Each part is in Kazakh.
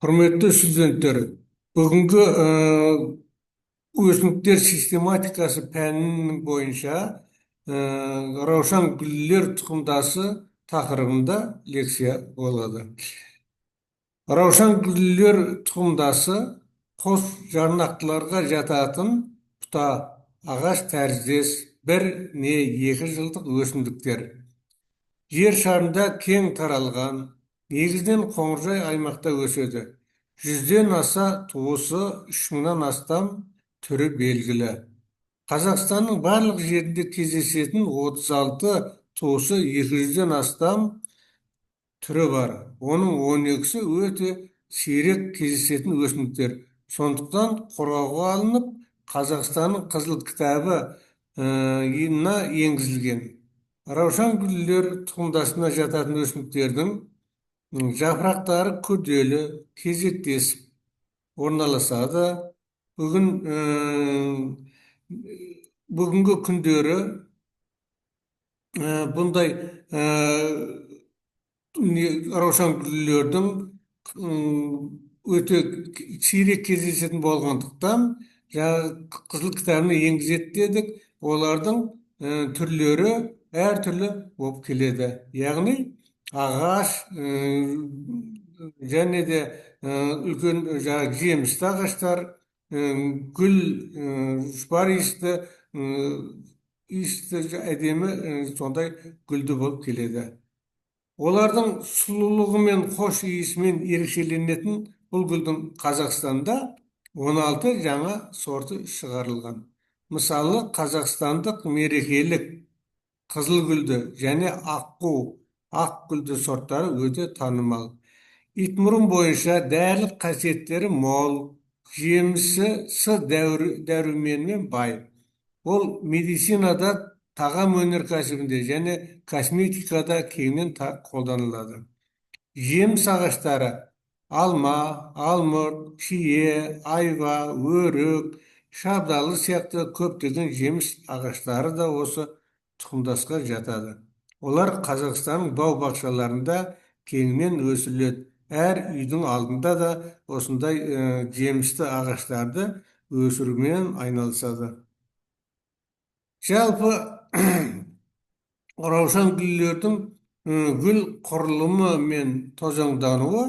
Құрметті студенттер, бүгінгі өсімдіктер систематикасы пәнінің бойынша раушан гүлдер тұқымдасы тақырыбында лекция болады. Раушан гүлдер тұқымдасы қос жарнақтыларға жататын бұта ағаш тәріздес бір не екі жылдық өсімдіктер. Жер шарында кең таралған, негізінен қоңыржай аймақта өседі. 100-ден аса туысы, 3000-нан астам түрі белгілі. Қазақстанның барлық жерінде кездесетін 36 туысы, 200-ден астам түрі бар. Оның 12-сі өте сирек кездесетін өсімдіктер. Сондықтан қорғауға алынып, Қазақстанның қызыл кітабы енгізілген. Раушан гүлдер тұқымдасына жататын өсімдіктердің жапырақтары күрделі, кезектесіп орналасады. Бүгінгі күндері бұндай раушан гүлдердің өте сирек кездесетін болғандықтан қызыл кітабына енгізеді дедік. Олардың түрлері әртүрлі болып келеді. Яғни ағаш және де үлкен жемісті ағаштар, гүл, жұпар иісті әдемі сондай гүлді болып келеді. Олардың сұлулығы мен хош иісімен ерекшеленетін бұл гүлдің Қазақстанда 16 жаңа сорты шығарылған. Мысалы, қазақстандық мерекелік қызыл гүлді және ақ гүлді сорттары өте танымал. Итмұрын бойынша дәрілік қасиеттері мол, жемісі С дәруменімен бай. Ол медицинада, тағам өнеркәсібінде және косметикада кеңінен қолданылады. Жеміс ағаштары алма, алмұрт, шие, айва, өрік, шабдалы сияқты көптеген жеміс ағаштары да осы тұқымдасқа жатады. Олар Қазақстанның бау-бақшаларында кеңінен өсіріледі. Әр үйдің алдында да осындай жемісті ағаштарды өсірумен айналысады. Жалпы раушан гүлдердің гүл құрылымы мен тозаңдануы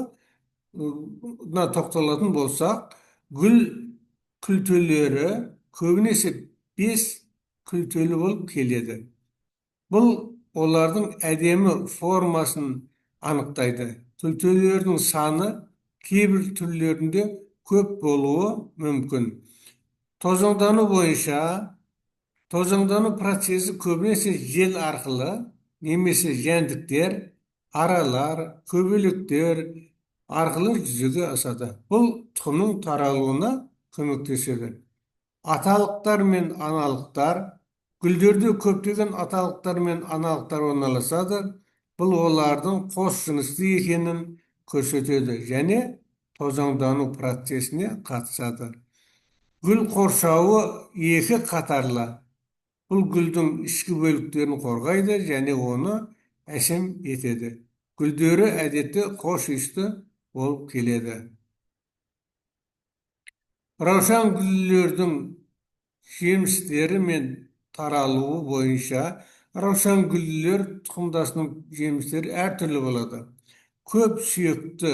тоқталатын болсақ, гүл күлтелері көбінесе 5 күлтелі болып келеді. Бұл олардың әдемі формасын анықтайды. Күлтелердің саны кейбір түрлерінде көп болуы мүмкін. Тозаңдану бойынша, тозаңдану процесі көбінесе жел арқылы, немесе жәндіктер, аралар, көбелектер арқылы жүзеге асады. Бұл тұқымның таралуына көмектеседі. Аталықтар мен аналықтар, гүлдерде көптеген аталықтар мен аналықтар орналасады. Бұл олардың қос жынысты екенін көрсетеді және тозаңдану процесіне қатысады. Гүл қоршауы екі қатарлы. Бұл гүлдің ішкі бөліктерін қорғайды және оны әсем етеді. Гүлдері әдетте хош иісті болып келеді. Раушан гүлдердің жемістері мен таралуы бойынша раушан гүлдер тұқымдасының жемістері әртүрлі болады. Көп сүйекті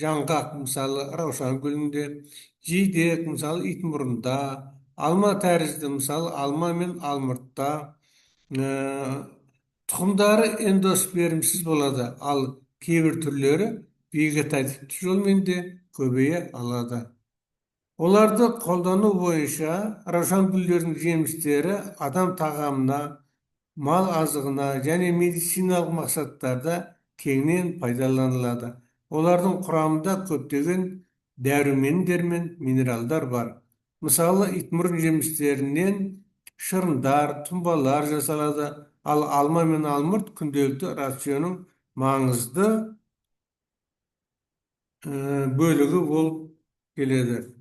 жаңғақ, мысалы, раушан гүлінде, жидек, мысалы, итмұрында, алма тәрізді, мысалы, алма мен алмұртта. Тұқымдары эндоспермсіз болады, ал кейбір түрлері вегетативті жолмен де көбейе алады. Оларды қолдану бойынша раушан гүлдердің жемістері адам тағамына, мал азығына және медициналық мақсаттарда кеңінен пайдаланылады. Олардың құрамында көптеген дәрумендер мен минералдар бар. Мысалы, итмұрын жемістерінен шырындар, тұнбалар жасалады, ал алма мен алмұрт күнделікті рационның маңызды бөлігі болып келеді.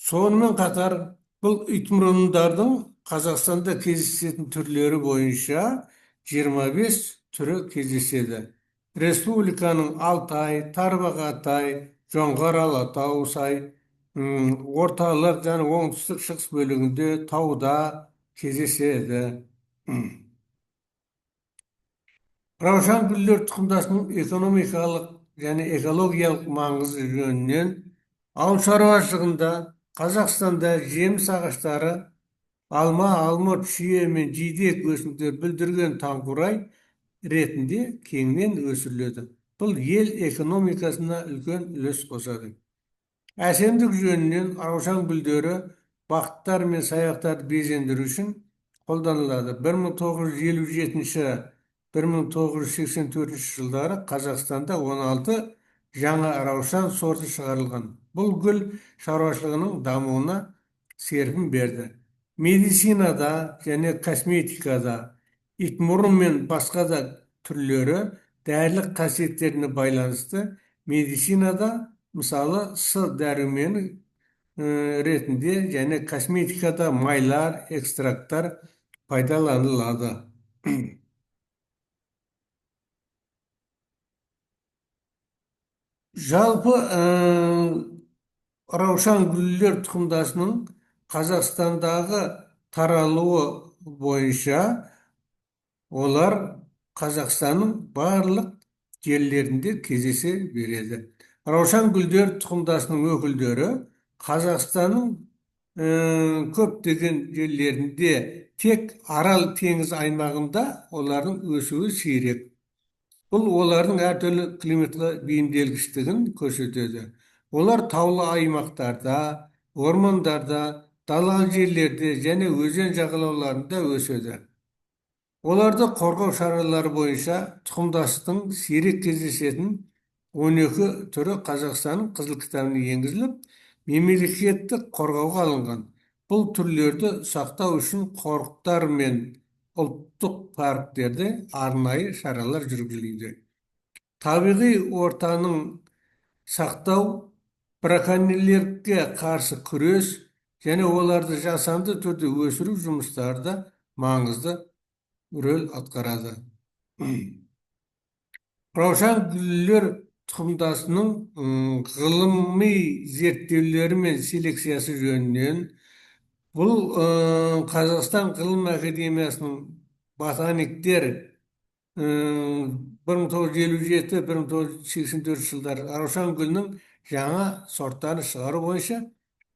Сонымен қатар, бұл итмұрындардың Қазақстанда кездесетін түрлері бойынша 25 түрі кездеседі. Республиканың Алтай, Тарбағатай, Жоңғар Алатау сай, орталық және оңтүстік шығыс бөлігінде тауда кездеседі. Раушан гүлдер тұқымдасының экономикалық және экологиялық маңызы жөнінен ауыл шаруашылығында Қазақстанда жеміс ағаштары, алма, алмұрт, шие мен жидек өсімдіктер бүлдірген таңқурай ретінде кеңінен өсіріледі. Бұл ел экономикасына үлкен үлес қосады. Әсемдік жөнінен раушан гүлдері бақыттар мен саяқтарды безендіру үшін қолданылады. 1957-1984 жылдары Қазақстанда 16 жаңа раушан сорты шығарылған. Бұл гүл шаруашылығының дамуына серпін берді. Медицинада және косметикада итмұрын мен басқа да түрлері дәрілік қасиеттеріне байланысты медицинада мысалы С дәрумені ретінде және косметикада майлар, экстракттар пайдаланылады. Жалпы раушан гүлдер тұқымдасының Қазақстандағы таралуы бойынша олар Қазақстанның барлық жерлерінде кездесе береді. Раушан гүлдер тұқымдасының өкілдері Қазақстанның көптеген жерлерінде тек Арал теңіз аймағында олардың өсуі сирек. Бұл олардың әртүрлі климатқа бейімделгіштігін көрсетеді. Олар таулы аймақтарда, ормандарда, далалы жерлерде және өзен жағалауларында өседі. Оларды қорғау шаралары бойынша тұқымдастықтың сирек кездесетін 12 түрі Қазақстанның қызыл кітабына енгізіліп, мемлекеттік қорғауға алынған. Бұл түрлерді сақтау үшін қорықтар мен ұлттық парктерде арнайы шаралар жүргізілуде. Табиғи ортаның сақтау, браконьерлерге қарсы күрес және оларды жасанды түрде өсіру жұмыстары да маңызды рөл атқарады. Раушан гүлдер тұқымдасының ғылыми зерттеулері мен селекциясы жөнінен бұл Қазақстан ғылым академиясының ботаниктер 1957-1984 жылдары раушан гүлінің жаңа сорттарын шығару бойынша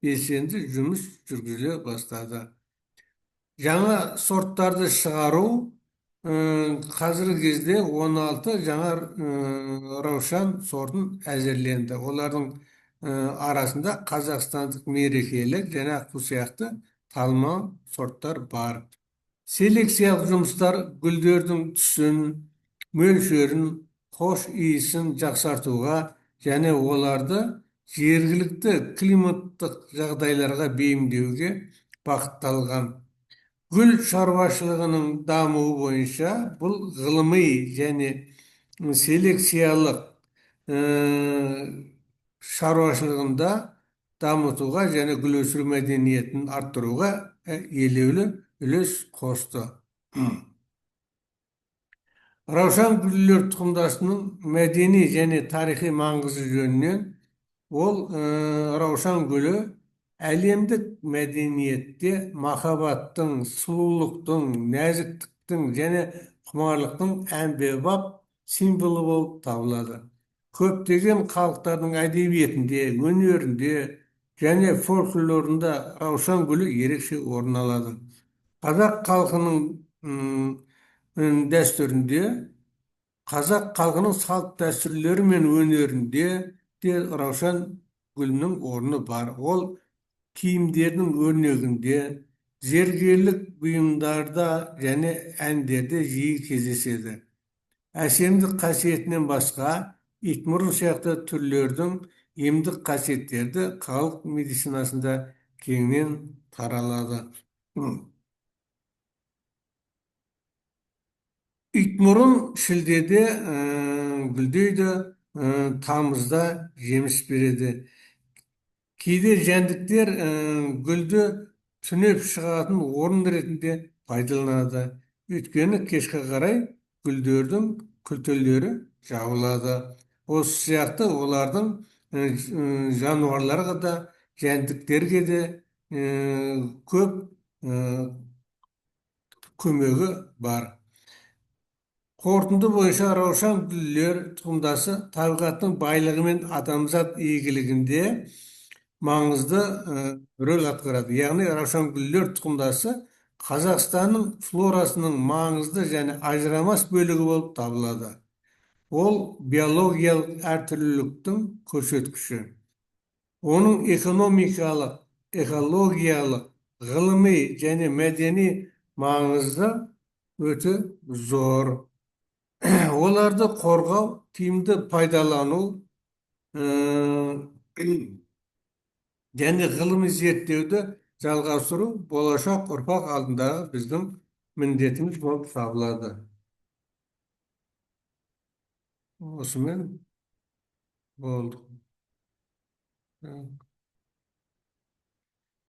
белсенді жұмыс жүргізіле бастады. Жаңа сорттарды шығару қазіргі кезде 16 жаңа раушан сортын әзірленді. Олардың арасында қазақстандық мерекелік және аққу сияқты талма сорттар бар. Селекциялық жұмыстар гүлдердің түсін, мөлшерін, хош иісін жақсартуға және оларды жергілікті климаттық жағдайларға бейімдеуге бағытталған. Гүл шаруашылығының дамуы бойынша бұл ғылыми және селекциялық шаруашылығында дамытуға және гүл өсіру мәдениетін арттыруға елеулі үлес қосты. Раушан гүлдер тұқымдасының мәдени және тарихи маңызы жөнінен ол раушан гүлі әлемдік мәдениетте махаббаттың, сұлулықтың, нәзіктіктің және құмарлықтың әмбебап символы болып табылады. Көптеген халықтардың әдебиетінде, өнерінде және фольклорында раушан гүлі ерекше орын алады. Қазақ халқының дәстүрінде, қазақ халқының салт дәстүрлері мен өнерінде де раушан гүлінің орны бар. Ол киімдердің өрнегінде, зергерлік бұйымдарда және әндерде жиі кездеседі. Әсемдік қасиетінен басқа, итмұрын сияқты түрлердің емдік қасиеттерді халық медицинасында кеңінен таралады. Итмұрын шілдеде гүлдейді, тамызда жеміс береді. Кейде жәндіктер гүлді түнеп шығатын орын ретінде пайдаланады. Өйткені кешке қарай гүлдердің күлтөлері жабылады. Осы сияқты олардың жануарларға да, жәндіктерге де көп көмегі бар. Қорытынды бойынша раушан гүлдер тұқымдасы табиғаттың байлығы мен адамзат игілігінде маңызды рөл атқарады. Яғни раушан гүлдер тұқымдасы Қазақстанның флорасының маңызды және ажырамас бөлігі болып табылады. Ол биологиялық әртүрліліктің көрсеткіші. Оның экономикалық, экологиялық, ғылыми және мәдени маңызы өте зор. Оларды қорғау, тиімді пайдалану және ғылыми зерттеуді жалғастыру болашақ ұрпақ алдындағы біздің міндетіміз болып табылады. Осымен болды.